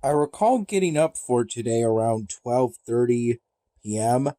I recall getting up for today around 12:30 p.m.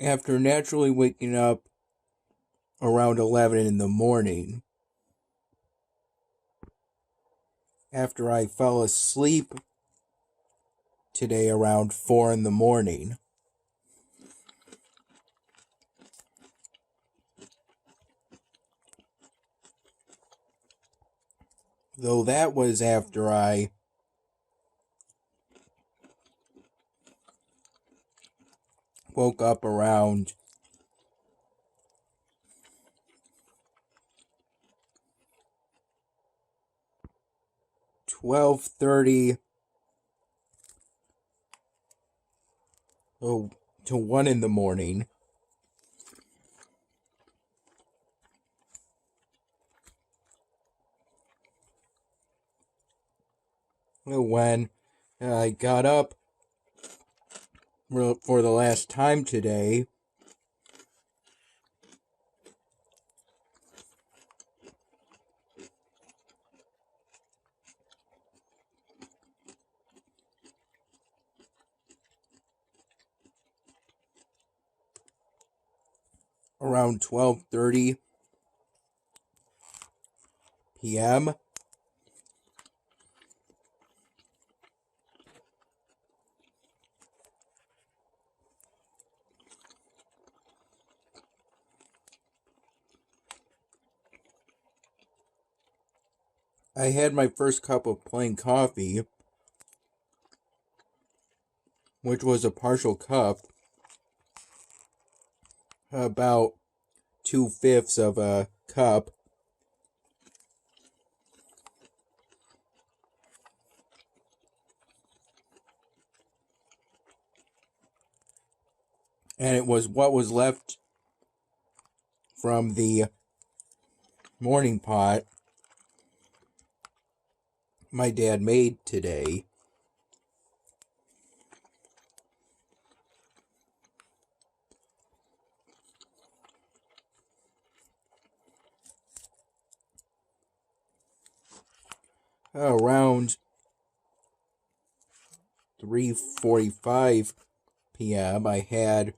after naturally waking up around 11 in the morning. After I fell asleep today around 4 in the morning. Though that was after I woke up around 12:30 to 1 in the morning. When I got up for the last time today, around 12:30 p.m. I had my first cup of plain coffee, which was a partial cup, about 2/5 of a cup. And it was what was left from the morning pot my dad made today. Around 3:45 p.m. I had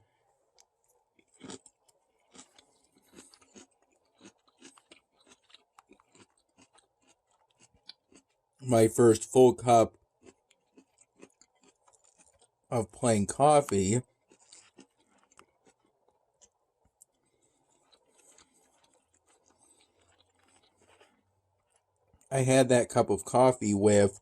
my first full cup of plain coffee. I had that cup of coffee with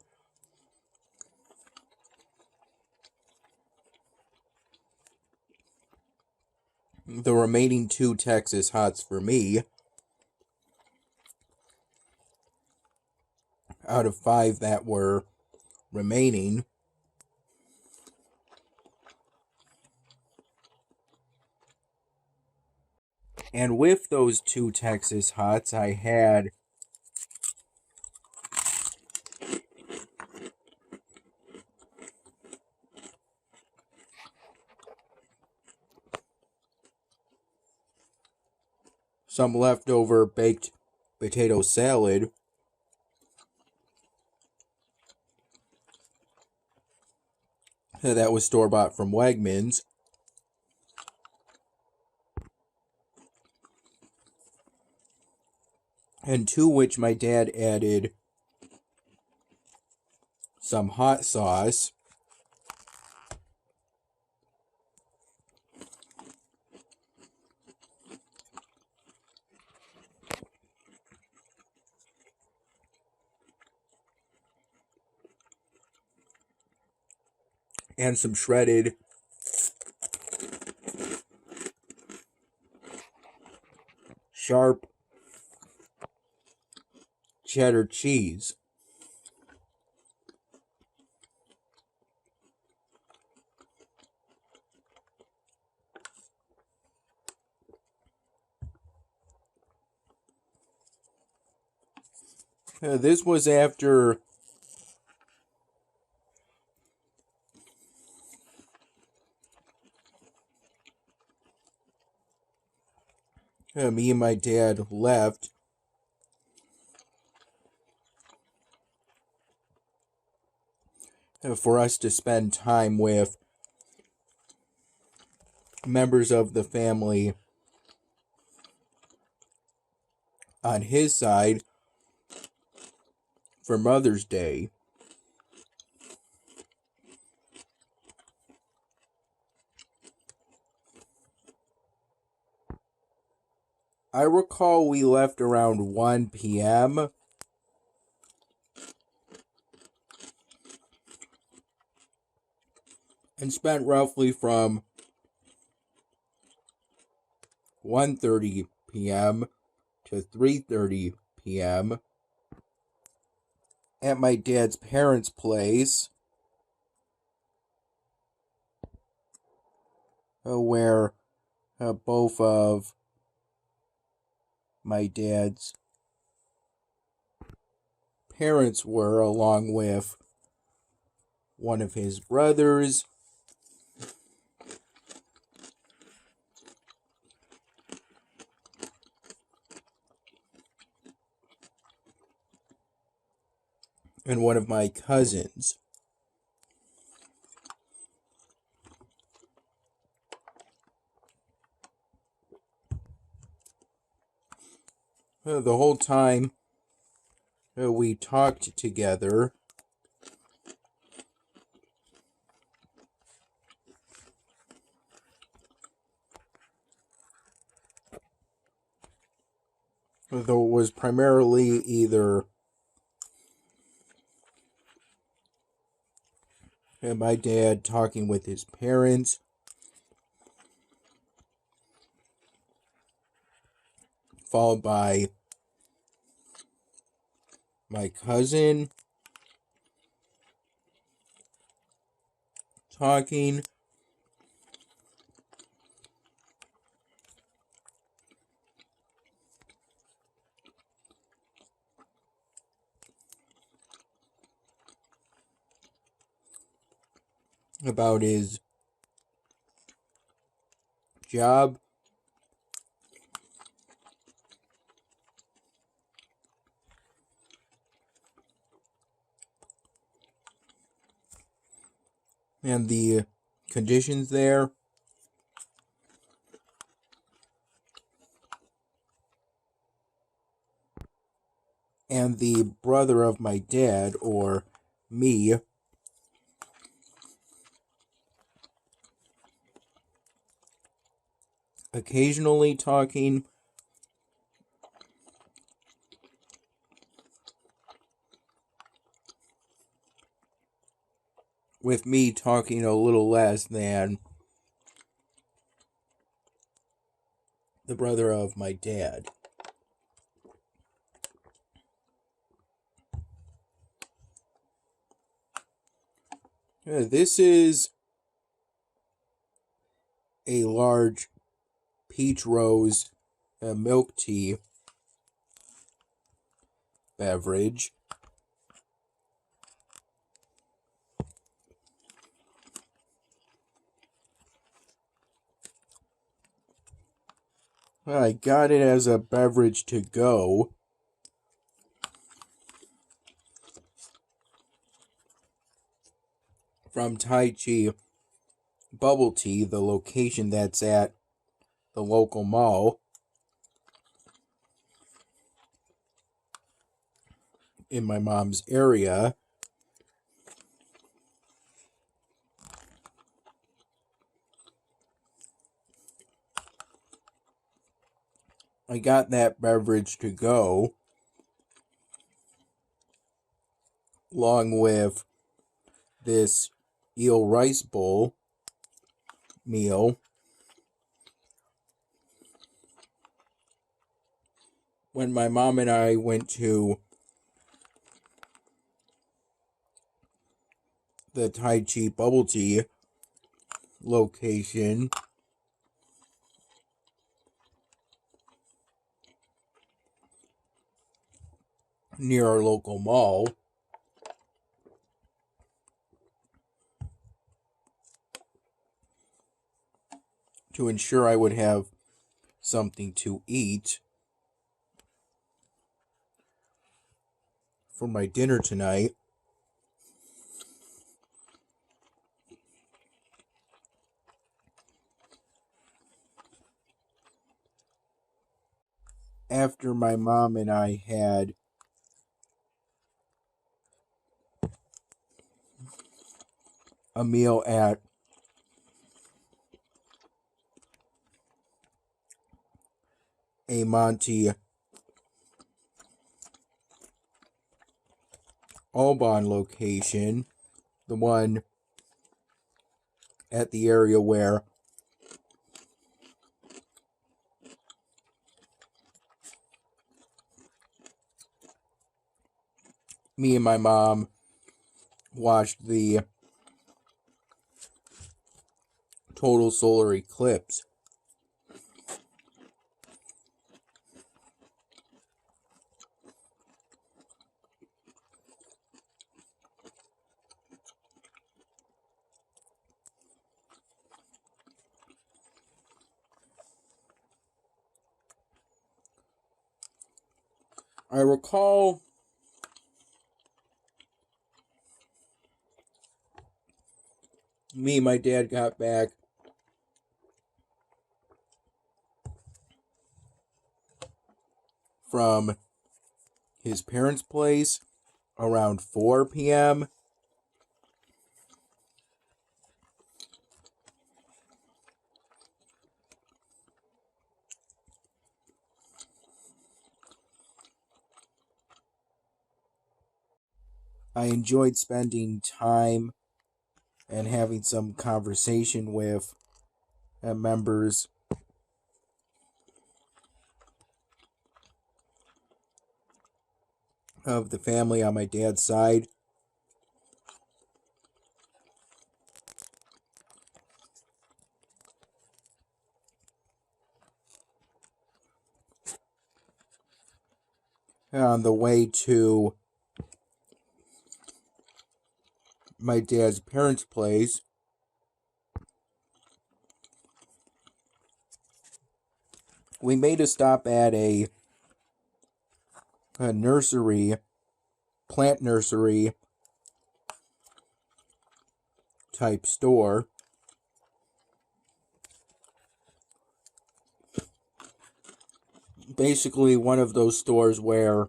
the remaining 2 Texas Hots for me out of 5 that were remaining. And with those 2 Texas Hots, I had some leftover baked potato salad that was store-bought from Wegmans. And to which my dad added some hot sauce. And some shredded sharp cheddar cheese. This was after me and my dad left for us to spend time with members of the family on his side for Mother's Day. I recall we left around 1 p.m. and spent roughly from 1:30 p.m. to 3:30 p.m. at my dad's parents' place, where both of my dad's parents were, along with one of his brothers, and one of my cousins. The whole time we talked together, though it was primarily either my dad talking with his parents, followed by my cousin talking, about his job, and the conditions there, and the brother of my dad, or me, occasionally talking with me talking a little less than the brother of my dad. This is a large peach rose milk tea beverage. I got it as a beverage to go from Tai Chi Bubble Tea, the location that's at the local mall in my mom's area. I got that beverage to go along with this eel rice bowl meal when my mom and I went to the Tai Chi Bubble Tea location near our local mall. To ensure I would have something to eat for my dinner tonight. After my mom and I had a meal at a Monty Aubon location, the one at the area where me and my mom watched the total solar eclipse. I recall me and my dad got back from his parents' place around 4 p.m. I enjoyed spending time and having some conversation with members of the family on my dad's side. On the way to my dad's parents' place, we made a stop at a nursery, plant nursery type store. Basically, one of those stores where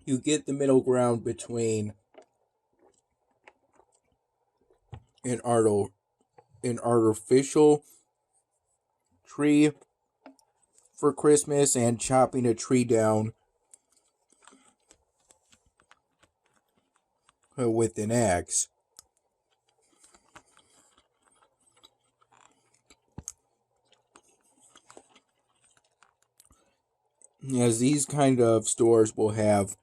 you get the middle ground between an artificial tree for Christmas and chopping a tree down with an axe. As these kind of stores will have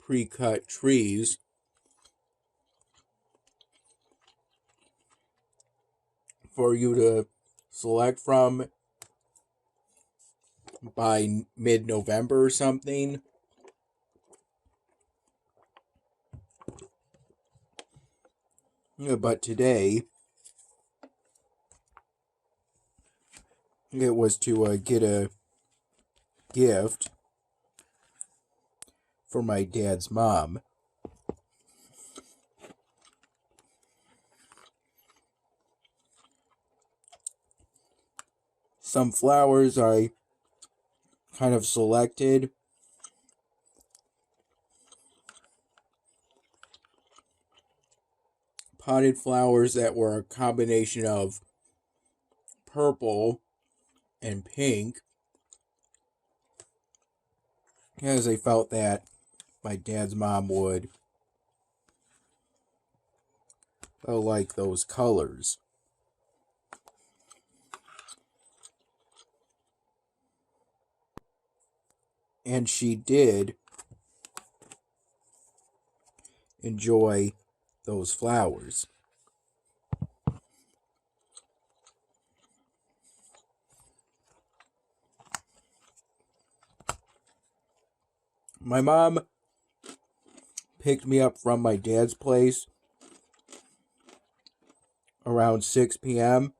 pre-cut trees for you to select from by mid-November or something. But today, it was to get a gift for my dad's mom. Some flowers I kind of selected. Potted flowers that were a combination of purple and pink, as I felt that my dad's mom would like those colors. And she did enjoy those flowers. My mom picked me up from my dad's place around 6 p.m.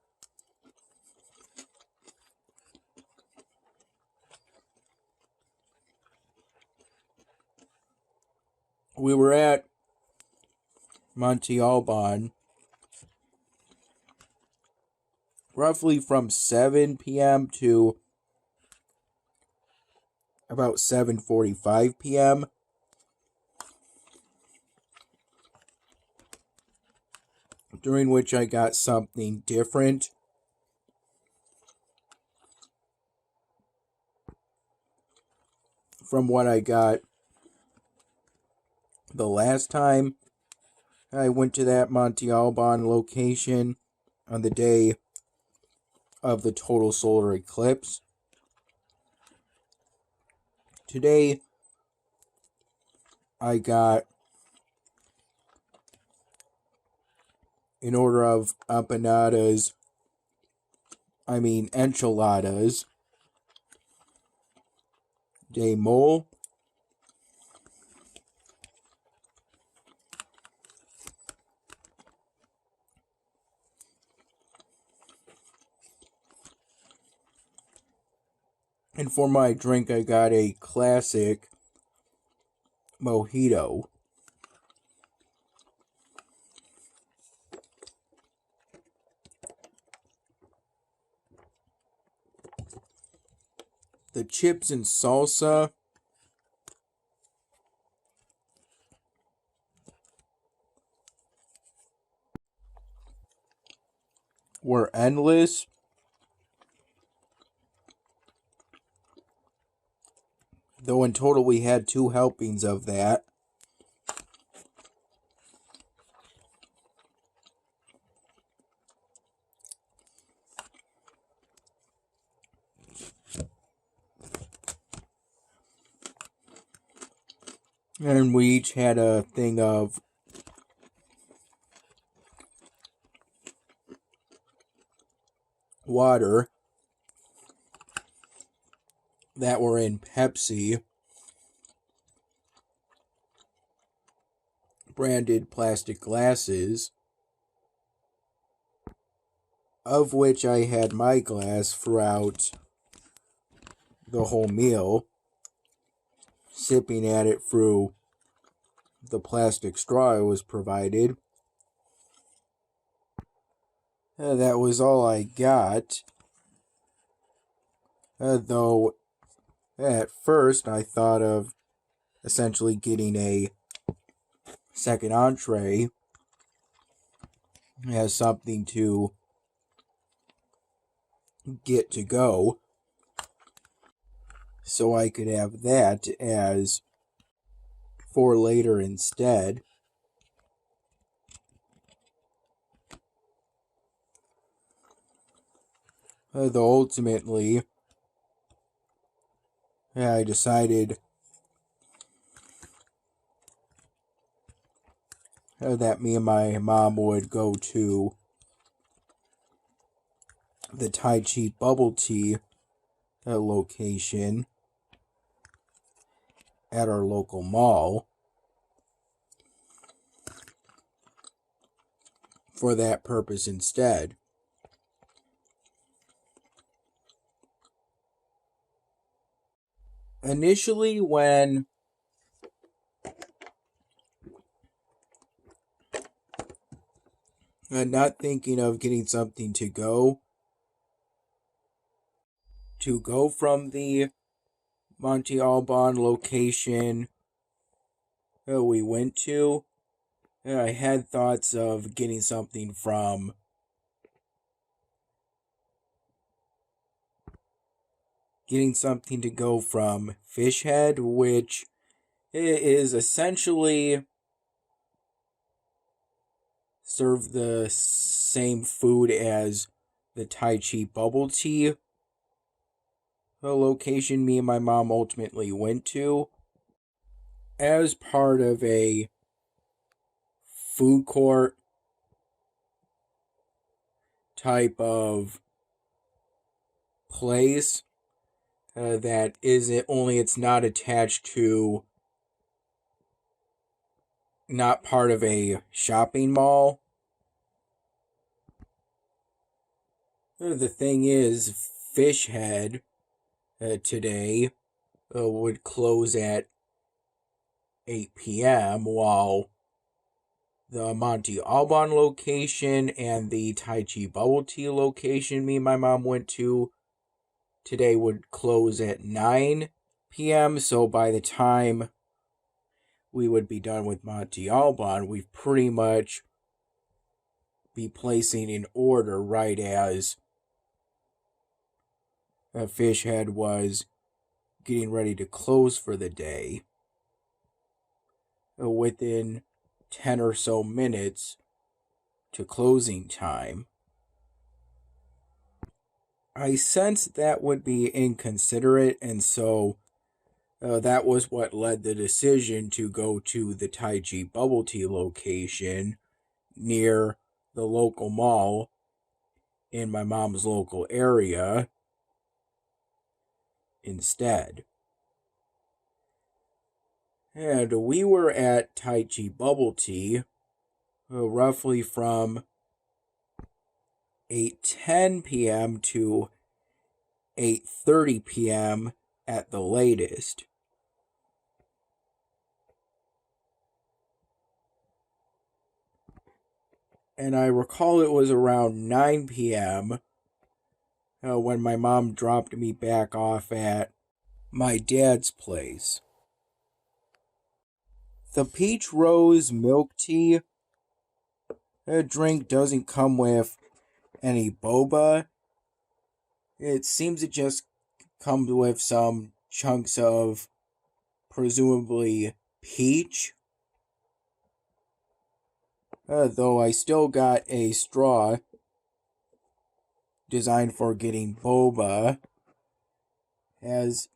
We were at Monte Alban roughly from 7 p.m. to about 7:45 p.m. during which I got something different from what I got the last time I went to that Monte Alban location on the day of the total solar eclipse. Today, I got an order of enchiladas de mole. And for my drink, I got a classic mojito. The chips and salsa were endless. Though in total we had 2 helpings of that. And we each had a thing of water that were in Pepsi branded plastic glasses, of which I had my glass throughout the whole meal, sipping at it through the plastic straw it was provided. That was all I got. Though at first I thought of essentially getting a second entree as something to get to go, so I could have that as for later instead. Though ultimately, I decided that me and my mom would go to the Tai Chi bubble tea location at our local mall for that purpose instead. Initially, when not thinking of getting something to go from the Monte Alban location we went to, I had thoughts of getting something from to go from Fish Head, which is essentially serve the same food as the Tai Chi bubble tea location me and my mom ultimately went to, as part of a food court type of place that isn't only it's not attached to not part of a shopping mall. The thing is, Fish Head today would close at 8 p.m., while the Monte Alban location and the Tai Chi Bubble Tea location me and my mom went to today would close at 9 p.m. So by the time we would be done with Monte Alban, we'd pretty much be placing an order right as Fish Head was getting ready to close for the day. Within 10 or so minutes to closing time. I sensed that would be inconsiderate, and so that was what led the decision to go to the Tai Chi Bubble Tea location near the local mall in my mom's local area instead. And we were at Tai Chi Bubble Tea roughly from 8:10 p.m. to 8:30 p.m. at the latest. And I recall it was around 9 p.m. When my mom dropped me back off at my dad's place. The peach rose milk tea drink doesn't come with any boba. It seems it just comes with some chunks of presumably peach. Though I still got a straw designed for getting boba, as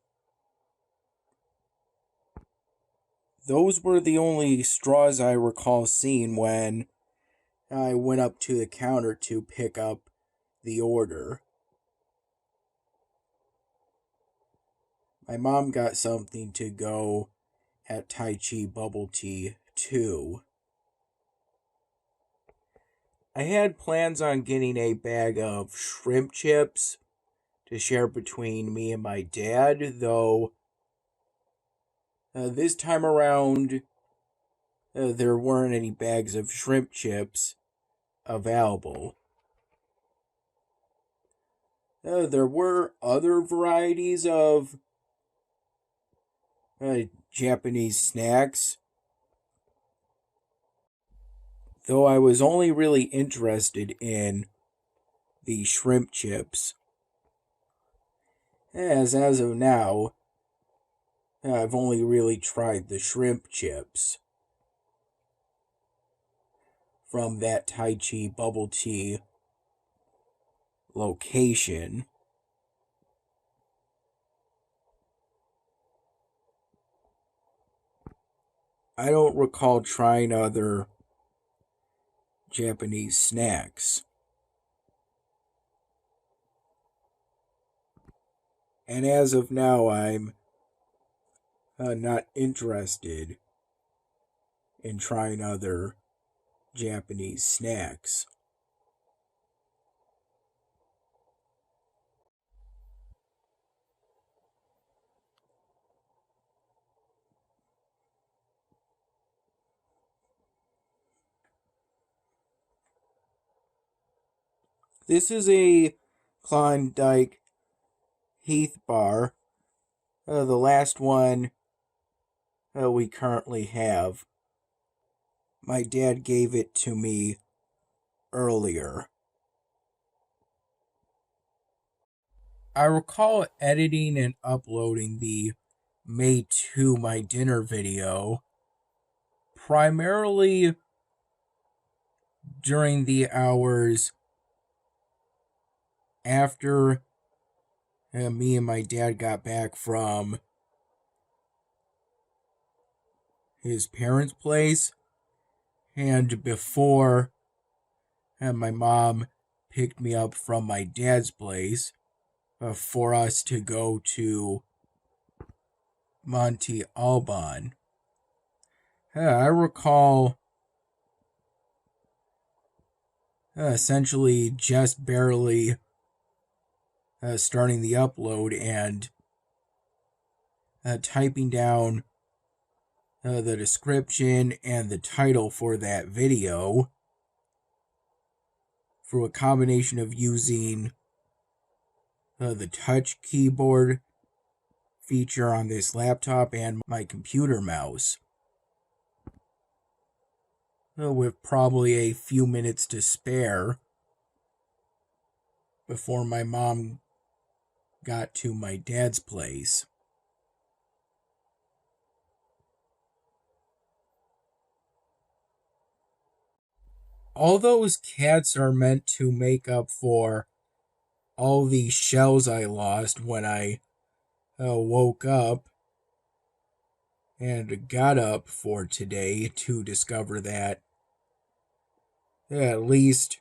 those were the only straws I recall seeing when I went up to the counter to pick up the order. My mom got something to go at Tai Chi Bubble Tea too. I had plans on getting a bag of shrimp chips to share between me and my dad, though this time around there weren't any bags of shrimp chips available. There were other varieties of Japanese snacks, though I was only really interested in the shrimp chips. As of now, I've only really tried the shrimp chips from that Tai Chi Bubble Tea location. I don't recall trying other Japanese snacks. And as of now, I'm not interested in trying other Japanese snacks. This is a Klondike Heath bar, the last one we currently have. My dad gave it to me earlier. I recall editing and uploading the May 2 My Dinner video primarily during the hours after me and my dad got back from his parents' place and before my mom picked me up from my dad's place for us to go to Monte Alban. I recall essentially just barely starting the upload and typing down the description and the title for that video through a combination of using the touch keyboard feature on this laptop and my computer mouse, with probably a few minutes to spare before my mom got to my dad's place. All those cats are meant to make up for all the shells I lost when I woke up and got up for today to discover that at least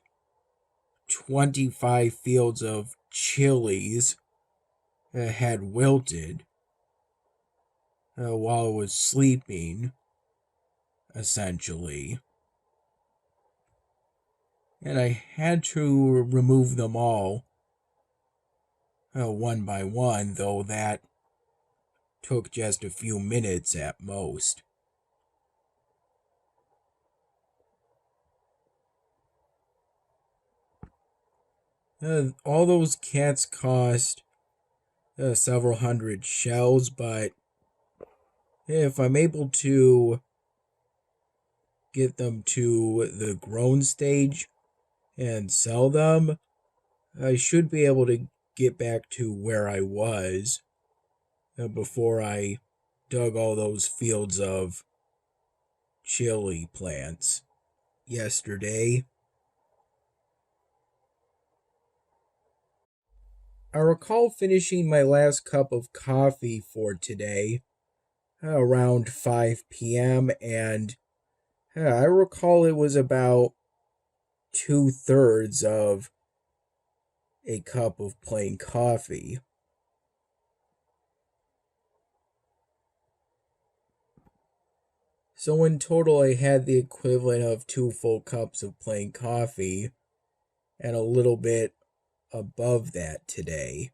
25 fields of chilies had wilted while I was sleeping, essentially. And I had to remove them all one by one, though that took just a few minutes at most. All those cats cost several hundred shells, but if I'm able to get them to the grown stage and sell them, I should be able to get back to where I was before I dug all those fields of chili plants yesterday. I recall finishing my last cup of coffee for today around 5 p.m. and I recall it was about 2/3 of a cup of plain coffee. So in total, I had the equivalent of 2 full cups of plain coffee and a little bit above that today.